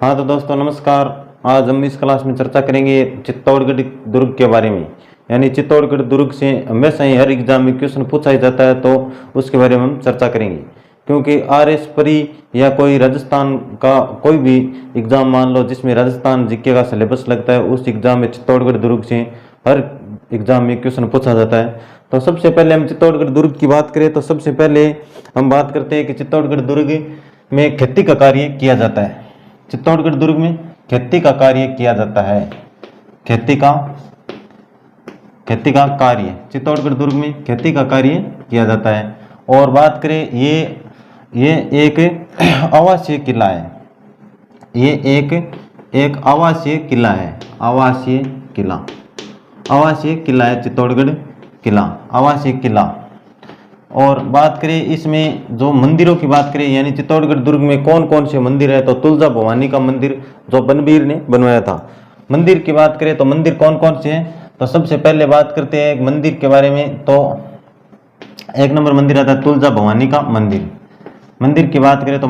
हाँ तो दोस्तों नमस्कार। आज हम इस क्लास में चर्चा करेंगे चित्तौड़गढ़ दुर्ग के बारे में। यानी चित्तौड़गढ़ दुर्ग से हमेशा ही हर एग्जाम में क्वेश्चन पूछा ही जाता है, तो उसके बारे में हम चर्चा करेंगे। क्योंकि आरएस परी या कोई राजस्थान का कोई भी एग्जाम मान लो जिसमें राजस्थान जीके का सिलेबस लगता है, उस एग्जाम में चित्तौड़गढ़ दुर्ग से हर एग्जाम में क्वेश्चन पूछा जाता है। तो सबसे पहले हम चित्तौड़गढ़ दुर्ग की बात करें तो सबसे पहले हम बात करते हैं कि चित्तौड़गढ़ दुर्ग में खेती का कार्य किया जाता है। चित्तौड़गढ़ दुर्ग में खेती का कार्य किया जाता है। खेती का कार्य चित्तौड़गढ़ दुर्ग में खेती का कार्य किया जाता है। और बात करें ये एक आवासीय किला है। ये एक आवासीय किला है। आवासीय किला है चित्तौड़गढ़ किला, आवासीय किला। और बात करें इसमें जो मंदिरों की बात करें, यानी चित्तौड़गढ़ दुर्ग में कौन कौन से मंदिर है, तो तुलजा भवानी का मंदिर जो बनवीर ने बनवाया था। मंदिर की बात करें तो मंदिर कौन कौन से हैं, तो सबसे पहले बात करते हैं मंदिर के बारे में। तो एक नंबर मंदिर आता है तुलजा भवानी का मंदिर। मंदिर की बात करें तो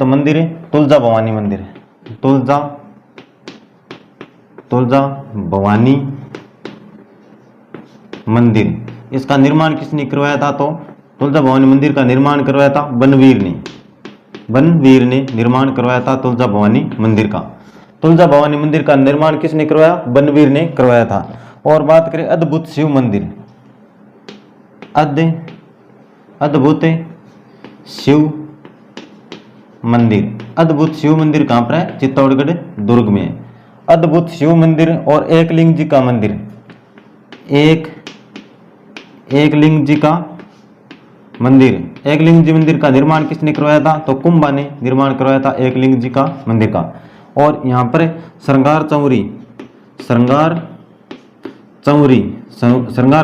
मंदिर तुलजा भवानी मंदिर, तुलजा भवानी मंदिर। इसका निर्माण किसने करवाया था, तो तुलजा भवानी मंदिर का निर्माण करवाया था बनवीर ने निर्माण करवाया था तुलजा भवानी मंदिर का। तुलजा भवानी मंदिर का निर्माण किसने करवाया, बनवीर ने करवाया था। और बात करें अद्भुत शिव मंदिर, अद्भुत शिव मंदिर कहां पर है, चित्तौड़गढ़ दुर्ग में। अद्भुत शिव मंदिर और एकलिंग जी का मंदिर, एकलिंग जी मंदिर का निर्माण किसने करवाया था, तो कुंभा ने निर्माण करवाया था एकलिंग जी का मंदिर का। और यहाँ पर श्रृंगार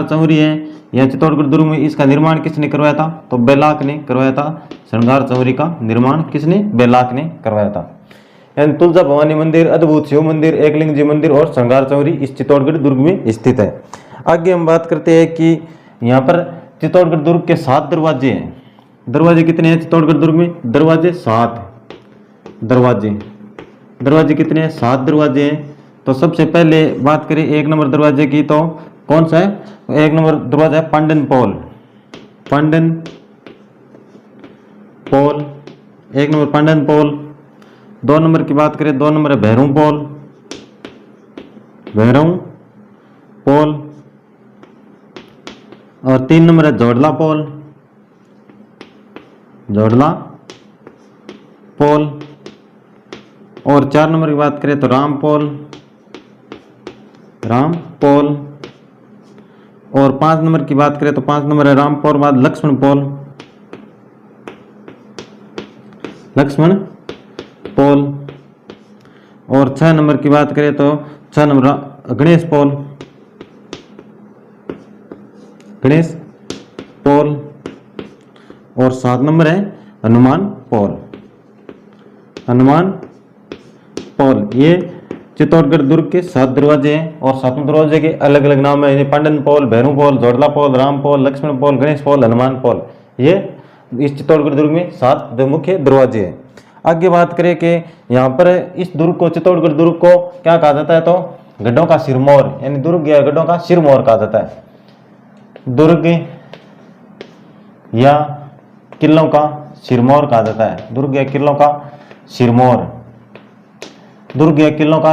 चौरी है, यह चित्तौड़गढ़ दुर्ग में। इसका निर्माण किसने करवाया था, तो बेलाक ने करवाया था। श्रृंगार चौरी का निर्माण किसने, बेलाक ने करवाया था। यानी तुलजा भवानी मंदिर, अद्भुत शिव मंदिर, एकलिंग जी मंदिर और श्रृंगार चौरी इस चित्तौड़गढ़ दुर्ग में स्थित है। आगे हम बात करते हैं कि यहाँ पर चित्तौड़गढ़ दुर्ग के 7 दरवाजे हैं। दरवाजे कितने हैं चित्तौड़गढ़ दुर्ग में, दरवाजे 7 दरवाजे कितने हैं, 7 दरवाजे हैं। तो सबसे पहले बात करें 1 नंबर दरवाजे की, तो कौन सा है, 1 नंबर दरवाजा है पांडन पोल, 1 नंबर पांडन पोल। 2 नंबर की बात करें, 2 नंबर है भैरव पोल। और 3 नंबर है जोड़ला पोल। और 4 नंबर की बात करें तो राम पोल। और 5 नंबर की बात करें तो 5 नंबर है राम पोल, बाद लक्ष्मण पोल। और 6 नंबर की बात करें तो 6 नंबर गणेश पोल। और 7 नंबर है हनुमान पोल। ये चित्तौड़गढ़ दुर्ग के 7 दरवाजे हैं। और 7 दरवाजे के अलग अलग नाम है, पांडन पोल, भैरू पोल, जोड़ला पोल, राम पोल, लक्ष्मण पोल, गणेश पोल, हनुमान पोल। ये इस चित्तौड़गढ़ दुर्ग में 7 मुख्य दरवाजे हैं। आगे बात करें कि यहाँ पर इस दुर्ग को, चित्तौड़गढ़ दुर्ग को क्या कहा जाता है, तो गढ़ों का सिरमौर, यानी दुर्ग या गढ़ों का सिरमौर कहा जाता है। दुर्ग या किलों का सिरमौर कहा जाता है। दुर्ग या किलों का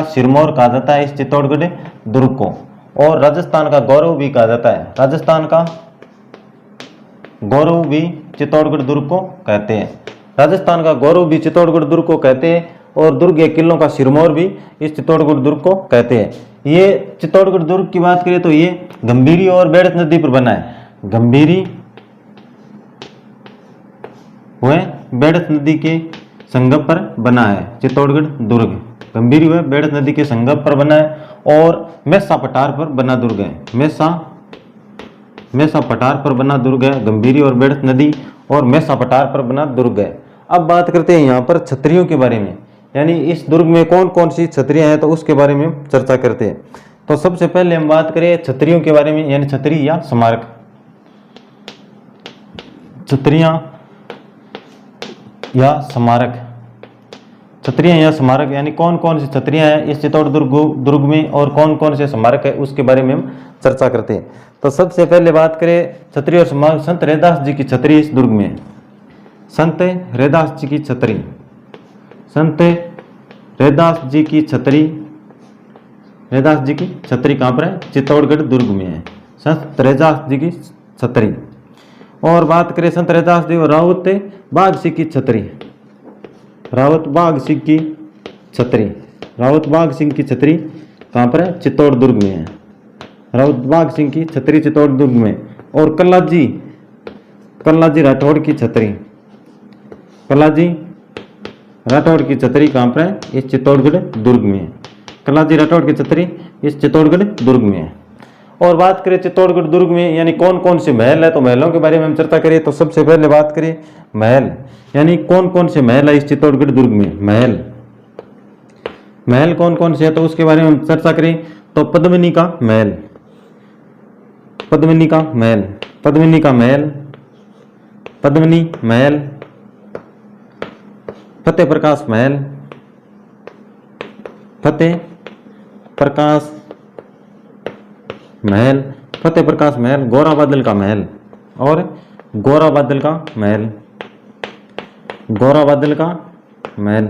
सिरमौर कहा जाता है इस चित्तौड़गढ़ दुर्ग को। और राजस्थान का गौरव भी कहा जाता है। राजस्थान का गौरव भी चित्तौड़गढ़ दुर्ग को कहते हैं। राजस्थान का गौरव भी चित्तौड़गढ़ दुर्ग को कहते हैं। और दुर्ग या किलों का सिरमौर भी इस चित्तौड़गढ़ दुर्ग को कहते हैं। ये चित्तौड़गढ़ दुर्ग की बात करें तो ये गंभीरी और बेड़त नदी पर बना है। गंभीरी व बेड़त नदी के संगम पर बना है चित्तौड़गढ़ दुर्ग। गंभीरी व बेड़त नदी के संगम पर बना है। और मेसा पठार पर बना दुर्ग है। मेसा पठार पर बना दुर्ग है। गंभीरी और बेड़त नदी और मेसा पठार पर बना दुर्ग है। अब बात करते हैं यहाँ पर छतरियों के बारे में, यानी इस दुर्ग में कौन कौन सी छतरियां हैं, तो उसके बारे में चर्चा करते हैं। तो सबसे पहले हम बात करें छतरियों के बारे में, यानी छतरी या स्मारक। छतरियां या स्मारक छतरियाँ या स्मारक यानी कौन कौन सी छतरियाँ हैं इस चित्तौड़ दुर्ग में और कौन कौन से स्मारक है उसके बारे में हम चर्चा करते हैं। तो सबसे पहले बात करें छतरी और स्मारक। संत रैदास जी की छतरी इस दुर्ग में है। संत रैदास जी की छतरी, संत रैदास जी की छतरी, रैदास जी की छतरी कहाँ पर है? चित्तौड़गढ़ दुर्ग में है संत रैदास जी की छतरी। और बात करें संत रैदास जी और रावत बाघ सिंह की छतरी, रावत बाघ सिंह की छतरी, रावत बाघ सिंह की छतरी कहाँ पर है? चित्तौड़ दुर्ग में है। रावत बाघ सिंह की छतरी चित्तौड़ दुर्ग में। और कल्लाजी राठौड़ की छतरी, कल्लाजी राठौड़ की छतरी कहाँ पर है? इस चित्तौड़गढ़ दुर्ग में है। कल्लाजी राठौड़ की छतरी इस चित्तौड़गढ़ दुर्ग में है। और बात करें चित्तौड़गढ़ दुर्ग में यानी कौन कौन से महल है तो महलों के बारे में हम चर्चा करें। तो सबसे पहले बात करें महल, यानी कौन कौन से महल है इस चित्तौड़गढ़ दुर्ग में। महल कौन कौन से है तो उसके बारे में हम चर्चा करें। तो पद्मिनी का महल, पद्मिनी का महल, पद्मिनी का महल, पद्मिनी महल, फतेह प्रकाश महल, फतेह प्रकाश महल, फतेह प्रकाश महल, गोरा बादल का महल और गोरा बादल का महल, गोरा बादल का महल।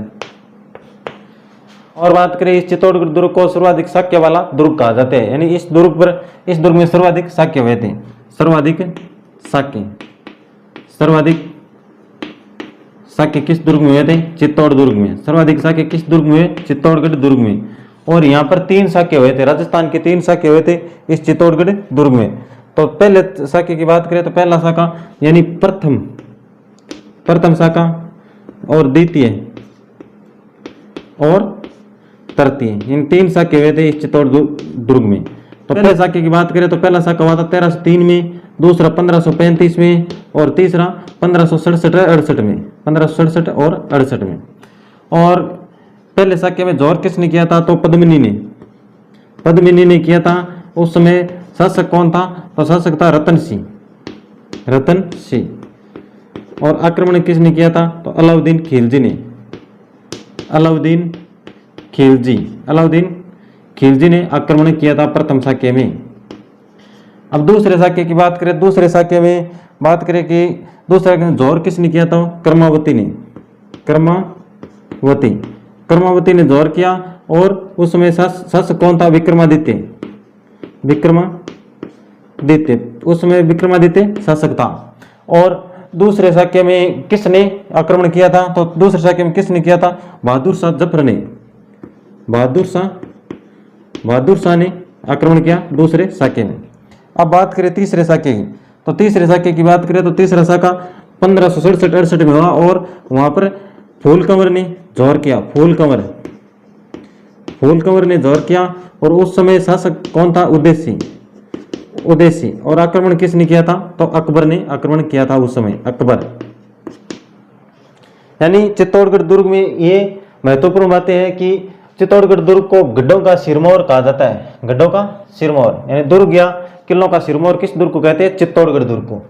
और बात करें इस चित्तौड़गढ़ दुर्ग को सर्वाधिक शाक्य वाला दुर्ग कहा जाता है, यानी इस दुर्ग में सर्वाधिक शाक्य हुए थे। सर्वाधिक शाक्य किस दुर्ग में हुए थे? चित्तौड़ दुर्ग में। सर्वाधिक शाक्य किस दुर्ग में हुए? चित्तौड़गढ़ दुर्ग में। और यहाँ पर 3 शाक्य हुए थे, राजस्थान के 3 शाक्य हुए थे इस चित्तौड़गढ़ दुर्ग में। तो पहले शाक्य की बात करें तो पहला शाखा यानी प्रथम शाखा और द्वितीय और तृतीय, इन 3 शाक्य हुए थे इस चित्तौड़ दुर्ग में। तो पहले शाक्य की बात करें तो पहला शाखा हुआ था 1303 में, दूसरा 1535 में और तीसरा 1567-68 में, 1567 और 68 में। और पहले शाक्य में जोर किसने किया था? तो पद्मिनी ने किया था। उस समय शासक कौन था? तो शासक था रतन सिंह। और आक्रमण किसने किया था? तो अलाउद्दीन खिलजी ने आक्रमण किया था प्रथम शाक्य में। अब दूसरे शाक्य की बात करें, दूसरे शाक्य में बात करें कि दूसरा जोर किसने किया था? कर्मावती ने जोर किया। और उस समय शासक कौन था? विक्रमादित्य, उस समय विक्रमादित्य शासक था। और दूसरे शाक्य में किसने आक्रमण किया था? तो दूसरे शाक्य में किसने किया था? बहादुर शाह जफर ने, बहादुर शाह ने आक्रमण किया दूसरे शाक्य में। अब बात करें तीसरे शाक्य की, तो तीसरे शाक्य की बात करें तो तीसरा शाखा 1567-68 में हुआ और वहां पर फूल कंवर ने जोर किया, फूल कंवर ने जोर किया। और उस समय शासक कौन था? उदयसी। और आक्रमण किसने किया था? तो अकबर ने आक्रमण किया था उस समय, अकबर। यानी चित्तौड़गढ़ दुर्ग में ये महत्वपूर्ण बातें हैं कि चित्तौड़गढ़ दुर्ग को गढ़ों का सिरमौर कहा जाता है, गढ़ों का सिरमौर, यानी दुर्ग या किलों का सिरमौर किस दुर्ग को कहते हैं? चित्तौड़गढ़ दुर्ग को।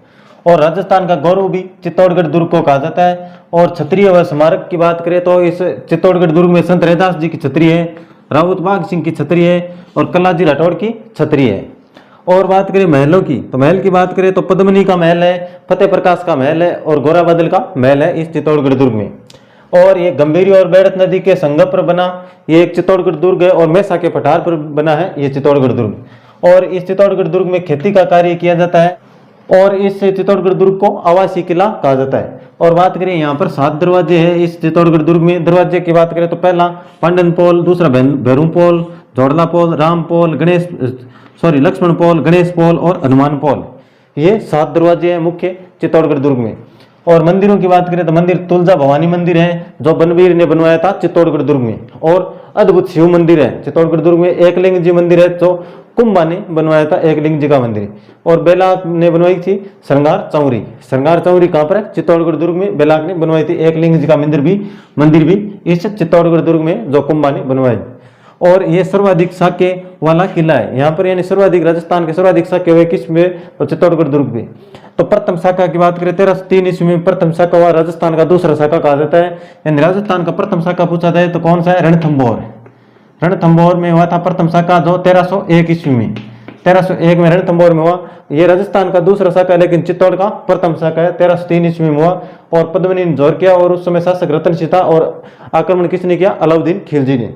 और राजस्थान का गौरव भी चित्तौड़गढ़ दुर्ग को कहा जाता है। और क्षत्रिय व स्मारक की बात करें तो इस चित्तौड़गढ़ दुर्ग में संत रैदास जी की छतरी है, रावत बाघ सिंह की छतरी है और कल्लाजी राठौड़ की छतरी है। और बात करें महलों की, तो महल की बात करें तो पद्मिनी का महल है, फतेह प्रकाश का महल है और गोरा बादल का महल है इस चित्तौड़गढ़ दुर्ग में। और ये गंभीरी और बैड़त नदी के संगम पर बना ये एक चित्तौड़गढ़ दुर्ग है और मैसा के पठार पर बना है ये चित्तौड़गढ़ दुर्ग। और इस चित्तौड़गढ़ दुर्ग में खेती का कार्य किया जाता है और इस चित्तौड़गढ़ दुर्ग को आवासीय किला कहा जाता है। और बात करें यहाँ पर 7 दरवाजे हैं इस चित्तौड़गढ़ दुर्ग में। दरवाजे की बात करें तो पहला पांडन पोल, दूसरा भैरू पोल, जोड़ला पोल, राम पोल, लक्ष्मण पोल, गणेश पोल और हनुमान पोल, ये 7 दरवाजे हैं मुख्य चित्तौड़गढ़ दुर्ग में। और मंदिरों की बात करें तो मंदिर तुलजा भवानी मंदिर है जो बनवीर ने बनवाया था चित्तौड़गढ़ दुर्ग में। और अद्भुत शिव मंदिर है चित्तौड़गढ़ दुर्ग में। एकलिंग जी मंदिर है जो कुंभा ने बनवाया था, एकलिंग जी का मंदिर। और बेलाग ने बनवाई थी श्रृंगार चौरी कहाँ पर है? चित्तौड़गढ़ दुर्ग में बेलाग ने बनवाई थी। एकलिंग जी का मंदिर भी इस चित्तौड़गढ़ दुर्ग में जो कुंभा ने बनवाई। और ये सर्वाधिक साके वाला किला है यहाँ पर, यानी सर्वाधिक राजस्थान के सर्वाधिक साके हुए किस में, तो चित्तौड़गढ़ दुर्ग में। तो प्रथम शाखा की बात करें 1303 ईस्वी में प्रथम शाखा हुआ, राजस्थान का दूसरा शाखा कहा जाता है। यानी राजस्थान का प्रथम शाखा पूछा जाए तो कौन सा है, रणथंभौर। रणथंभौर में हुआ था प्रथम शाखा जो 1301 ईस्वी में, 1301 में रणथंभौर में हुआ। ये राजस्थान का दूसरा शाखा, लेकिन चित्तौड़ का प्रथम शाखा है, 1303 ईस्वी में हुआ। और पद्मिनी ने जोर किया, और उस समय शासक रतन सिंह था, और आक्रमण किसने किया, अलाउद्दीन खिलजी ने।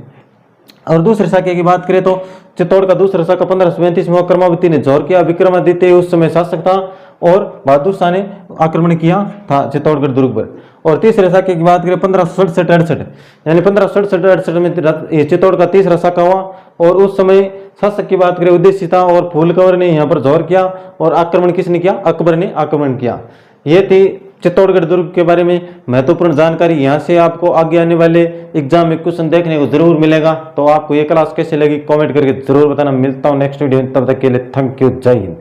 और दूसरे शाखा की बात करें तो चित्तौड़ का दूसरा शाखा 1535 में क्रमावती ने जोर किया, विक्रमादित्य उस समय शासक था, और बहादुर शाह ने आक्रमण किया था चित्तौड़गढ़ दुर्ग पर। और तीसरे शाखा की बात करें 1567-68, यानी 1567-68 में ये चित्तौड़ का तीसरा शाखा हुआ। और उस समय शासक की बात करें उद्देश्य था, और फूल कंवर ने यहाँ पर जोर किया, और आक्रमण किसने किया, अकबर ने आक्रमण किया। ये थी चित्तौड़गढ़ दुर्ग के बारे में महत्वपूर्ण जानकारी। यहाँ से आपको आगे आने वाले एग्जाम में क्वेश्चन देखने को जरूर मिलेगा। तो आपको ये क्लास कैसे लगी कमेंट करके जरूर बताना। मिलता हूँ नेक्स्ट वीडियो में, तब तक के लिए थैंक यू, जय हिंद।